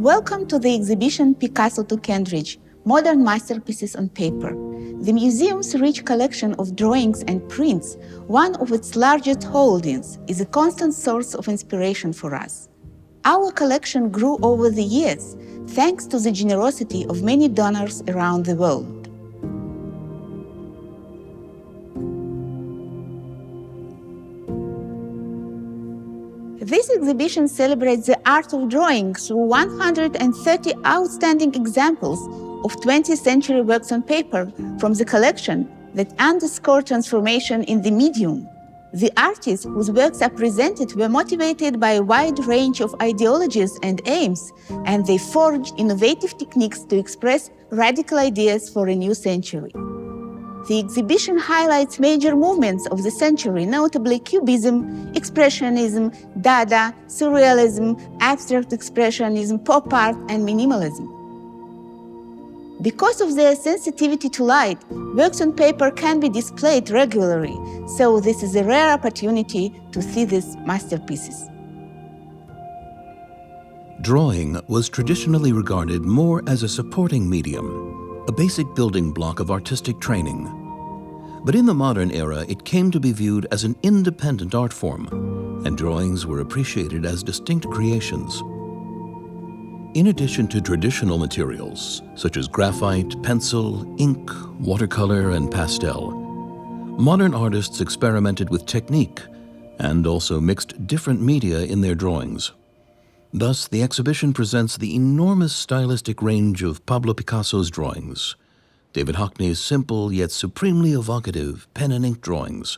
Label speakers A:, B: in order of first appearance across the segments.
A: Welcome to the exhibition Picasso to Cambridge, Modern Masterpieces on Paper. The museum's rich collection of drawings and prints, one of its largest holdings, is a constant source of inspiration for us. Our collection grew over the years, thanks to the generosity of many donors around the world. This exhibition celebrates the art of drawing through 130 outstanding examples of 20th century works on paper from the collection that underscore transformation in the medium. The artists whose works are presented were motivated by a wide range of ideologies and aims, and they forged innovative techniques to express radical ideas for a new century. The exhibition highlights major movements of the century, notably Cubism, Expressionism, Dada, Surrealism, Abstract Expressionism, Pop art, and Minimalism. Because of their sensitivity to light, works on paper can be displayed regularly, so this is a rare opportunity to see these masterpieces.
B: Drawing was traditionally regarded more as a supporting medium, a basic building block of artistic training. But in the modern era, it came to be viewed as an independent art form, and drawings were appreciated as distinct creations. In addition to traditional materials, such as graphite, pencil, ink, watercolor, and pastel, modern artists experimented with technique and also mixed different media in their drawings. Thus, the exhibition presents the enormous stylistic range of Pablo Picasso's drawings, David Hockney's simple yet supremely evocative pen and ink drawings,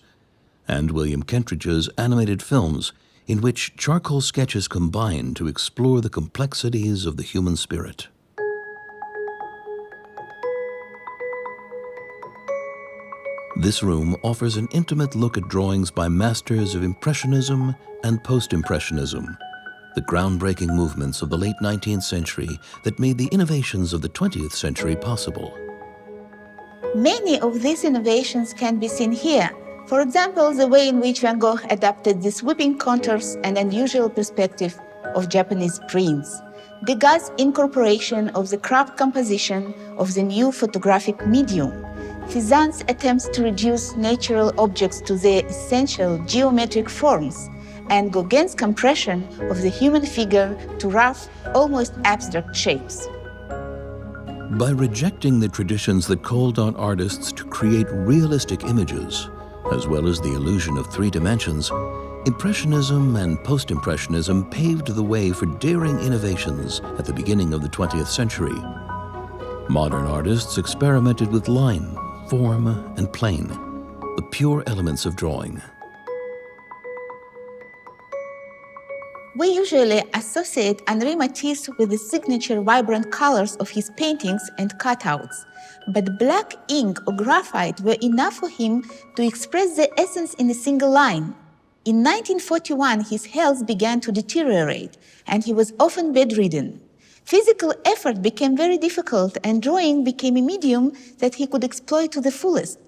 B: and William Kentridge's animated films in which charcoal sketches combine to explore the complexities of the human spirit. This room offers an intimate look at drawings by masters of Impressionism and Post-Impressionism, the groundbreaking movements of the late 19th century that made the innovations of the 20th century possible.
A: Many of these innovations can be seen here. For example, the way in which Van Gogh adapted the sweeping contours and unusual perspective of Japanese prints, Degas' incorporation of the craft composition of the new photographic medium, Cézanne's attempts to reduce natural objects to their essential geometric forms, and Gauguin's compression of the human figure to rough, almost abstract shapes.
B: By rejecting the traditions that called on artists to create realistic images, as well as the illusion of three dimensions, Impressionism and Post-Impressionism paved the way for daring innovations at the beginning of the 20th century. Modern artists experimented with line, form, and plane, the pure elements of drawing.
A: We usually associate Henri Matisse with the signature vibrant colors of his paintings and cutouts, but black ink or graphite were enough for him to express the essence in a single line. In 1941, his health began to deteriorate, and he was often bedridden. Physical effort became very difficult, and drawing became a medium that he could exploit to the fullest.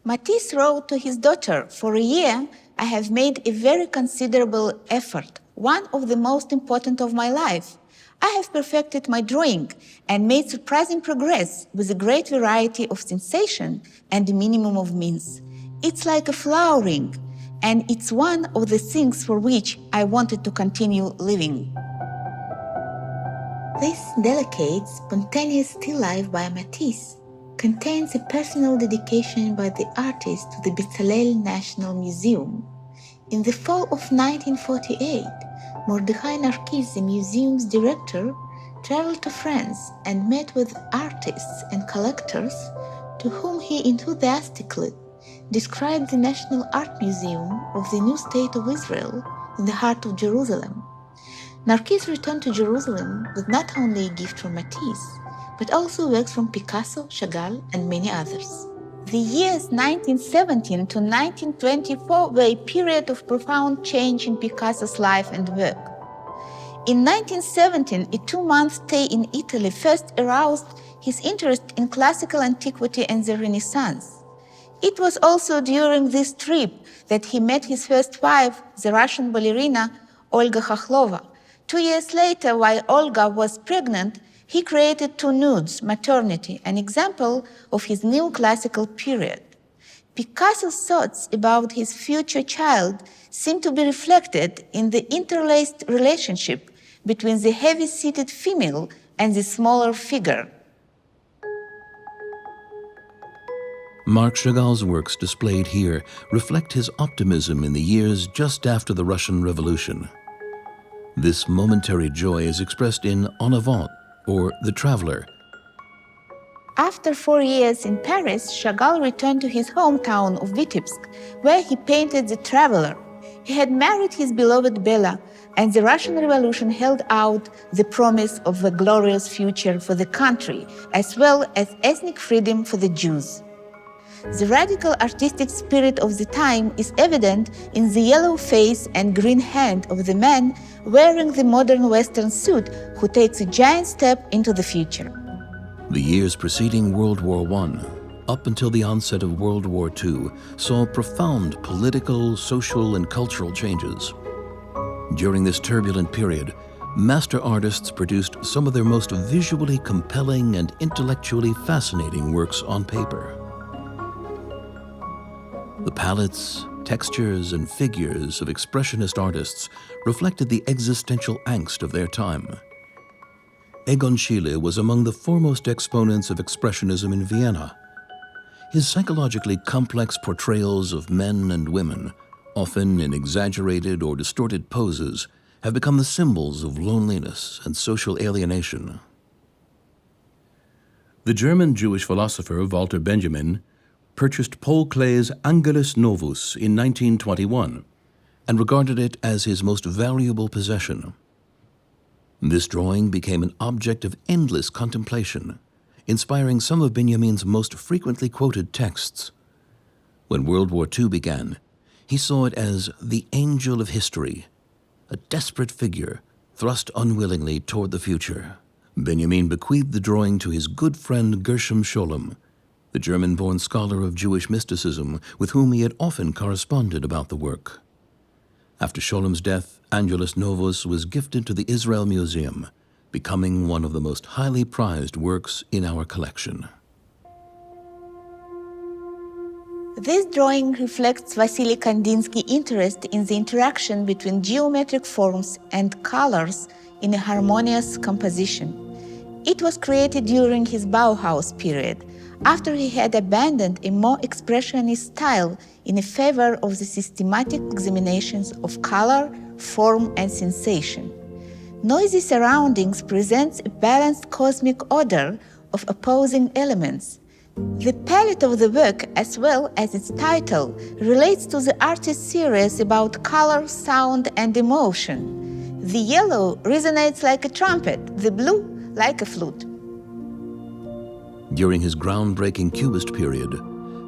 A: Matisse wrote to his daughter, "For a year, I have made a very considerable effort, one of the most important of my life. I have perfected my drawing and made surprising progress with a great variety of sensation and a minimum of means. It's like a flowering, and it's one of the things for which I wanted to continue living." This delicate, spontaneous still life by Matisse contains a personal dedication by the artist to the Bezalel National Museum. In the fall of 1948, Mordechai Narkis, the museum's director, traveled to France and met with artists and collectors to whom he enthusiastically described the National Art Museum of the new State of Israel in the heart of Jerusalem. Narkis returned to Jerusalem with not only a gift from Matisse, but also works from Picasso, Chagall, and many others. The years 1917 to 1924 were a period of profound change in Picasso's life and work. In 1917, a 2-month stay in Italy first aroused his interest in classical antiquity and the Renaissance. It was also during this trip that he met his first wife, the Russian ballerina Olga Khokhlova, 2 years later, while Olga was pregnant, he created two nudes, Maternity, an example of his neoclassical period. Picasso's thoughts about his future child seem to be reflected in the interlaced relationship between the heavy-seated female and the smaller figure.
B: Marc Chagall's works displayed here reflect his optimism in the years just after the Russian Revolution. This momentary joy is expressed in En Avant, or The Traveler.
A: After 4 years in Paris, Chagall returned to his hometown of Vitebsk, where he painted The Traveler. He had married his beloved Bella, and the Russian Revolution held out the promise of a glorious future for the country, as well as ethnic freedom for the Jews. The radical artistic spirit of the time is evident in the yellow face and green hand of the man wearing the modern Western suit who takes a giant step into the future.
B: The years preceding World War I, up until the onset of World War II, saw profound political, social, and cultural changes. During this turbulent period, master artists produced some of their most visually compelling and intellectually fascinating works on paper. The palettes, textures, and figures of expressionist artists reflected the existential angst of their time. Egon Schiele was among the foremost exponents of expressionism in Vienna. His psychologically complex portrayals of men and women, often in exaggerated or distorted poses, have become the symbols of loneliness and social alienation. The German Jewish philosopher Walter Benjamin purchased Paul Klee's Angelus Novus in 1921 and regarded it as his most valuable possession. This drawing became an object of endless contemplation, inspiring some of Benjamin's most frequently quoted texts. When World War II began, he saw it as the angel of history, a desperate figure thrust unwillingly toward the future. Benjamin bequeathed the drawing to his good friend Gershom Scholem, the German-born scholar of Jewish mysticism with whom he had often corresponded about the work. After Scholem's death, Angelus Novus was gifted to the Israel Museum, becoming one of the most highly prized works in our collection.
A: This drawing reflects Vasily Kandinskий's interest in the interaction between geometric forms and colors in a harmonious composition. It was created during his Bauhaus period, after he had abandoned a more expressionist style in favor of the systematic examinations of color, form, and sensation. Noisy surroundings presents a balanced cosmic order of opposing elements. The palette of the work, as well as its title, relates to the artist's theories about color, sound, and emotion. The yellow resonates like a trumpet, the blue like a flute.
B: During his groundbreaking Cubist period,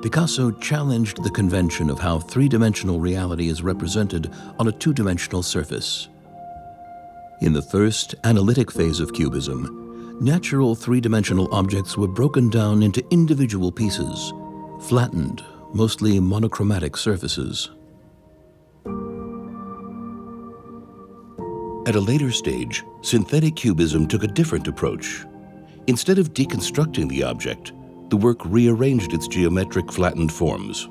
B: Picasso challenged the convention of how three-dimensional reality is represented on a two-dimensional surface. In the first analytic phase of Cubism, natural three-dimensional objects were broken down into individual pieces, flattened, mostly monochromatic surfaces. At a later stage, synthetic Cubism took a different approach. Instead of deconstructing the object, the work rearranged its geometric flattened forms.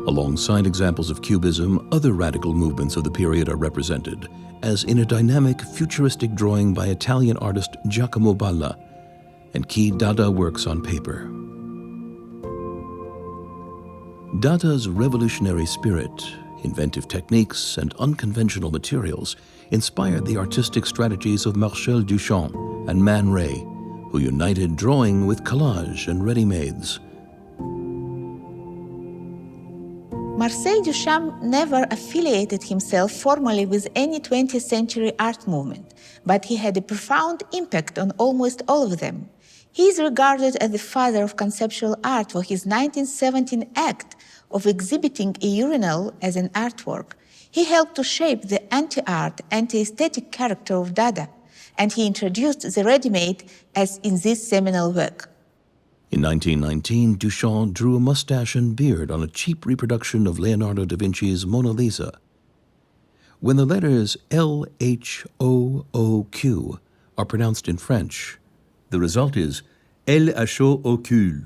B: Alongside examples of Cubism, other radical movements of the period are represented, as in a dynamic, futuristic drawing by Italian artist Giacomo Balla and key Dada works on paper. Dada's revolutionary spirit, inventive techniques, and unconventional materials inspired the artistic strategies of Marcel Duchamp and Man Ray, who united drawing with collage and ready-mades.
A: Marcel Duchamp never affiliated himself formally with any 20th century art movement, but he had a profound impact on almost all of them. He is regarded as the father of conceptual art for his 1917 act of exhibiting a urinal as an artwork. He helped to shape the anti-art, anti-aesthetic character of Dada, and he introduced the ready-made as in this seminal work.
B: In 1919, Duchamp drew a mustache and beard on a cheap reproduction of Leonardo da Vinci's Mona Lisa. when the letters L-H-O-O-Q are pronounced in French, the result is Elle a chaud au cul,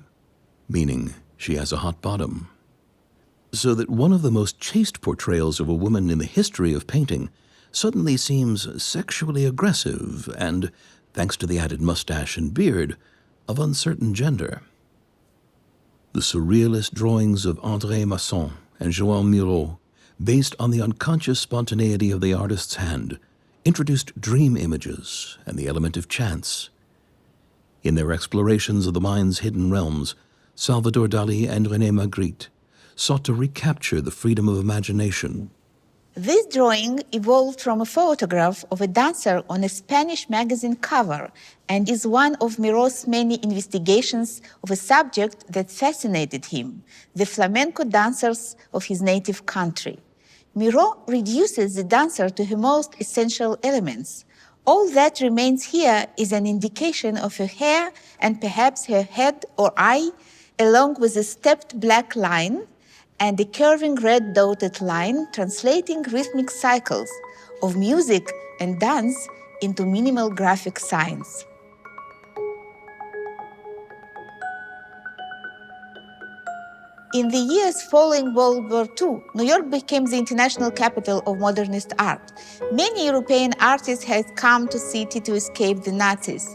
B: meaning she has a hot bottom. So that one of the most chaste portrayals of a woman in the history of painting suddenly seems sexually aggressive and, thanks to the added mustache and beard, of uncertain gender. The surrealist drawings of André Masson and Joan Miro, based on the unconscious spontaneity of the artist's hand, introduced dream images and the element of chance. In their explorations of the mind's hidden realms, Salvador Dali and René Magritte sought to recapture the freedom of imagination.
A: This drawing evolved from a photograph of a dancer on a Spanish magazine cover and is one of Miro's many investigations of a subject that fascinated him, the flamenco dancers of his native country. Miro reduces the dancer to her most essential elements. All that remains here is an indication of her hair and perhaps her head or eye, along with a stepped black line and a curving red dotted line translating rhythmic cycles of music and dance into minimal graphic signs. In the years following World War II, New York became the international capital of modernist art. Many European artists had come to the city to escape the Nazis,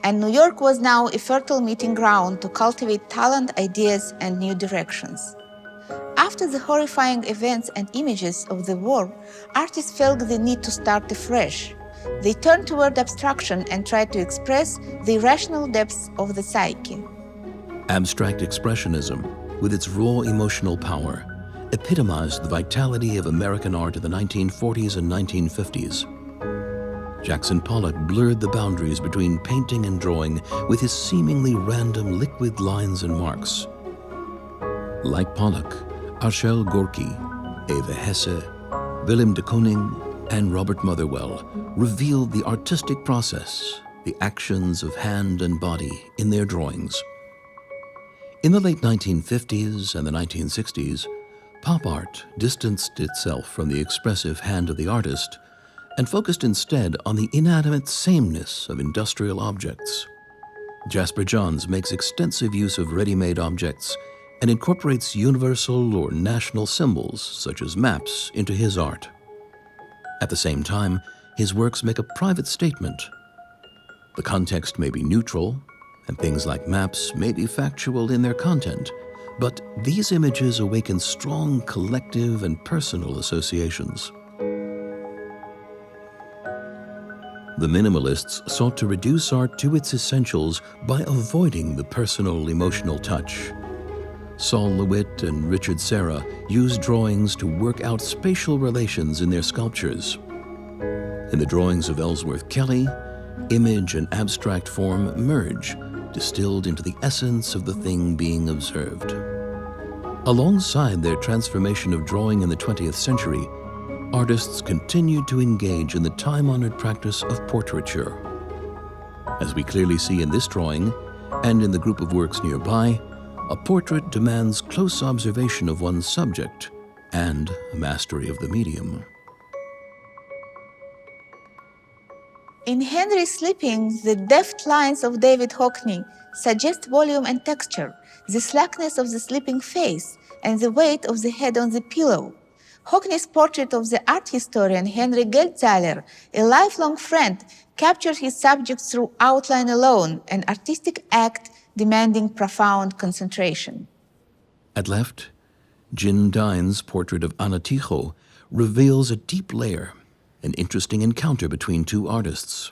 A: and New York was now a fertile meeting ground to cultivate talent, ideas, and new directions. After the horrifying events and images of the war, artists felt the need to start afresh. They turned toward abstraction and tried to express the irrational depths of the psyche.
B: Abstract expressionism, with its raw emotional power, epitomized the vitality of American art in the 1940s and 1950s. Jackson Pollock blurred the boundaries between painting and drawing with his seemingly random liquid lines and marks. Like Pollock, Arshel Gorky, Eva Hesse, Willem de Kooning, and Robert Motherwell revealed the artistic process, the actions of hand and body in their drawings. In the late 1950s and the 1960s, pop art distanced itself from the expressive hand of the artist and focused instead on the inanimate sameness of industrial objects. Jasper Johns makes extensive use of ready-made objects and incorporates universal or national symbols, such as maps, into his art. At the same time, his works make a private statement. The context may be neutral, and things like maps may be factual in their content, but these images awaken strong collective and personal associations. The minimalists sought to reduce art to its essentials by avoiding the personal, emotional touch. Saul LeWitt and Richard Serra used drawings to work out spatial relations in their sculptures. In the drawings of Ellsworth Kelly, image and abstract form merge, distilled into the essence of the thing being observed. Alongside their transformation of drawing in the 20th century, artists continued to engage in the time-honored practice of portraiture. As we clearly see in this drawing, and in the group of works nearby, a portrait demands close observation of one's subject and a mastery of the medium.
A: In Henry Sleeping, the deft lines of David Hockney suggest volume and texture, the slackness of the sleeping face, and the weight of the head on the pillow. Hockney's portrait of the art historian Henry Geldzahler, a lifelong friend, captured his subject through outline alone, an artistic act demanding profound concentration.
B: At left, Jin Dine's portrait of Anatijo reveals a deep layer, an interesting encounter between two artists.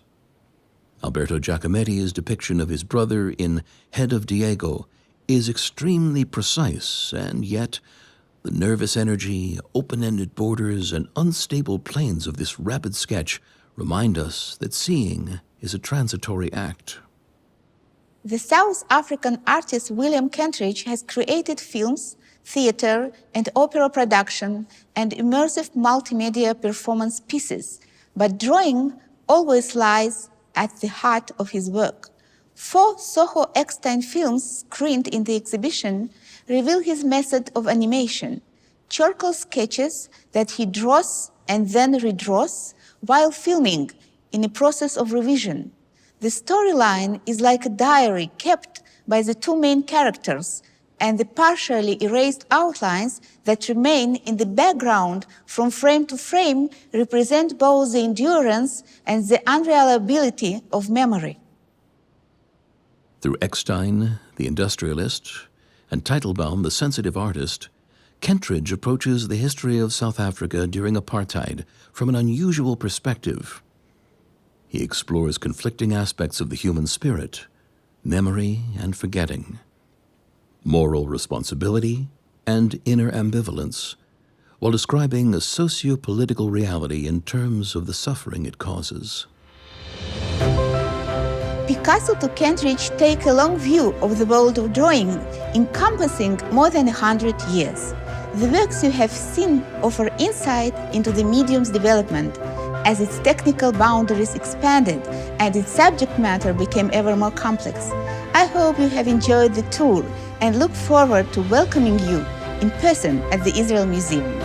B: Alberto Giacometti's depiction of his brother in Head of Diego is extremely precise, and yet the nervous energy, open-ended borders, and unstable planes of this rapid sketch remind us that seeing is a transitory act.
A: The South African artist William Kentridge has created films, theater, and opera production, and immersive multimedia performance pieces, but drawing always lies at the heart of his work. 4 Soho Eckstein films screened in the exhibition reveal his method of animation, charcoal sketches that he draws and then redraws while filming in a process of revision. The storyline is like a diary kept by the two main characters, and the partially erased outlines that remain in the background from frame to frame represent both the endurance and the unreliability of memory.
B: Through Eckstein, the industrialist, and Teitelbaum, the sensitive artist, Kentridge approaches the history of South Africa during apartheid from an unusual perspective. He explores conflicting aspects of the human spirit, memory and forgetting, moral responsibility and inner ambivalence, while describing a socio-political reality in terms of the suffering it causes.
A: Picasso to Kentridge take a long view of the world of drawing, encompassing more than 100 years. The works you have seen offer insight into the medium's development as its technical boundaries expanded and its subject matter became ever more complex. I hope you have enjoyed the tour and look forward to welcoming you in person at the Israel Museum.